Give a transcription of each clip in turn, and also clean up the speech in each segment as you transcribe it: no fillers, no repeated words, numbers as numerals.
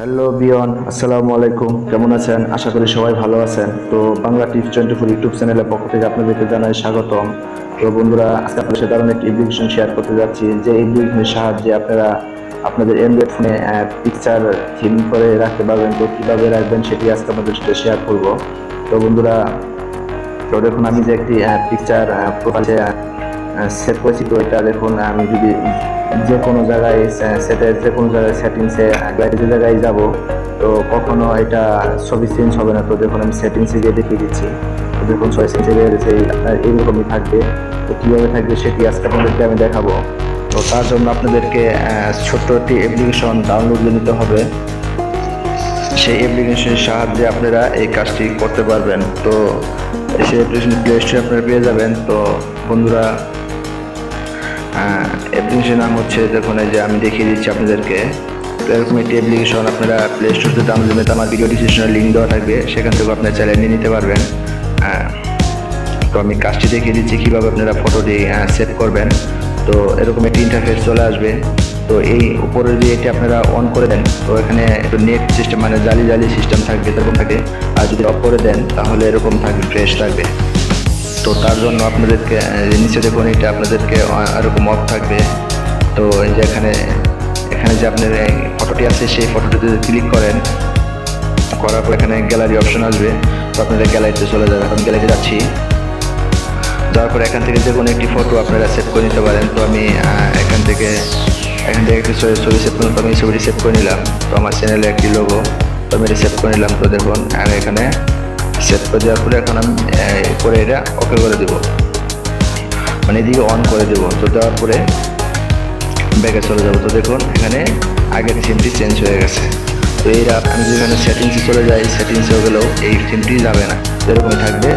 Hello বিয়ন, আসসালামু আলাইকুম। কেমন আছেন? আশা করি সবাই ভালো আছেন। তো বাংলা টিপস 24 ইউটিউব চ্যানেলের পক্ষ থেকে আপনাদেরকে জানাই স্বাগতম। তো বন্ধুরা, আজকে আপনাদের সাথে দারুণ একটি অ্যাপ্লিকেশন শেয়ার করতে যাচ্ছি, যে অ্যাপ্লিকেশনের সাহায্যে আপনারা আপনাদের অ্যান্ড্রয়েড ফোনে পিকচার থিম করে রাখতে পারবেন। তো কীভাবে রাখবেন সেটি আজকে আপনাদের সাথে শেয়ার করব। তো বন্ধুরা, তো দেখুন আমি যে একটি পিকচার প্রোফাইলে সেভ করেছি। তো এটা দেখুন, আমি যদি যে কোনো জায়গায় যে কোনো জায়গায় সেটিংসে যে জায়গায় যাব, তো কখনো এটা ছবি চেঞ্জ হবে না। তো দেখুন আমি সেটিংসে গিয়ে দেখিয়ে দিচ্ছি। তো দেখুন ছবি চেঞ্জ হয়ে গেছে, আপনার এইরকমই থাকবে। তো কীভাবে থাকবে সেটি আজকে আপনাদেরকে আমি দেখাবো। তো তার জন্য আপনাদেরকে ছোট্ট একটি অ্যাপ্লিকেশন ডাউনলোড করে নিতে হবে। সেই অ্যাপ্লিকেশনের সাহায্যে আপনারা এই কাজটি করতে পারবেন। তো সেই অ্যাপ্লিকেশন প্লে স্টোরে আপনারা পেয়ে যাবেন। তো বন্ধুরা, অ্যাপ্লিকেশনের নাম হচ্ছে, দেখুন এই যে আমি দেখিয়ে দিচ্ছি আপনাদেরকে। তো এরকম একটি অ্যাপ্লিকেশন আপনারা প্লে স্টোর থেকে ডাউনলোড করতে, আমার ভিডিও ডিসক্রিপশনে লিঙ্ক দেওয়া থাকবে, সেখান থেকে আপনারা চাইলে নিয়ে নিতে পারবেন। তো আমি কাজটি দেখিয়ে দিচ্ছি কীভাবে আপনারা ফটোটি সেভ করবেন। তো এরকম একটি ইন্টারফেস চলে আসবে। তো এই উপরে যে এটি আপনারা অন করে দেন, তো এখানে একটু নেট সিস্টেম মানে জালি সিস্টেম থাকবে, এরকম থাকে। আর যদি অফ করে দেন তাহলে এরকম থাকবে, ফ্রেশ থাকবে। তো তার জন্য আপনাদেরকে নিচে দেখুন, এটা আপনাদেরকে এরকম অফ থাকবে। তো এই যে এখানে যে আপনার ফটোটি আছে, সেই ফটোটিতে ক্লিক করেন, করার পর এখানে গ্যালারি অপশন আসবে। তো আপনাদের গ্যালারিতে চলে যাবে। আমি গ্যালারিতে যাচ্ছি। যাওয়ার পর এখান থেকে যে কোনো একটি ফটো আপনারা সেভ করে নিতে পারেন। তো আমি এখান থেকে একটি ছবি সেভ করলাম। তো আমি ছবিটি সেভ করে নিলাম। তো আমার চ্যানেলে একটি লোগো, তো আমি এটা সেভ করে নিলাম। তো দেখুন আমি এখানে সেভ করে দেওয়ার পরে এখন আমি করে এটা ওকে করে দেবো, মানে এদিকে অন করে দেবো। তো দেওয়ার পরে ব্যাগে চলে যাবো। তো দেখুন এখানে আগের থিমটি চেঞ্জ হয়ে গেছে। তো এই আমি যেখানে সেটিংসে চলে যাই, সেটিংসে গেলেও এই থিমটি যাবে না, এরকমই থাকবে।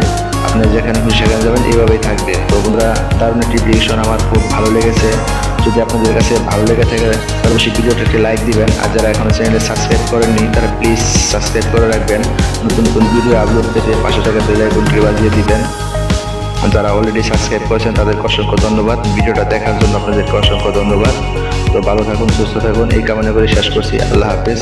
আপনি যেখানে খুশি সেখানে যাবেন, এইভাবেই থাকবে। তো বন্ধুরা, দারুণ একটি অ্যাপ্লিকেশন, আমার খুব ভালো লেগেছে। যদি আপনাদের কাছে ভালো লেগে থাকে তাহলে অবশ্যই ভিডিওটা একটি লাইক দিবেন। আর যারা এখনো চ্যানেলে সাবস্ক্রাইব করেননি তারা প্লিজ সাবস্ক্রাইব করে রাখবেন। নতুন ভিডিও আপলোড পেতে পাশে থাকা বেল আইকনটি বাজিয়ে দিবেন। যারা অলরেডি সাবস্ক্রাইব করেছেন তাদেরকে অসংখ্য ধন্যবাদ। ভিডিওটা দেখার জন্য আপনাদেরকে অসংখ্য ধন্যবাদ। তো ভালো থাকুন, সুস্থ থাকুন, এই কামনা করে শেষ করছি। আল্লাহ হাফেজ।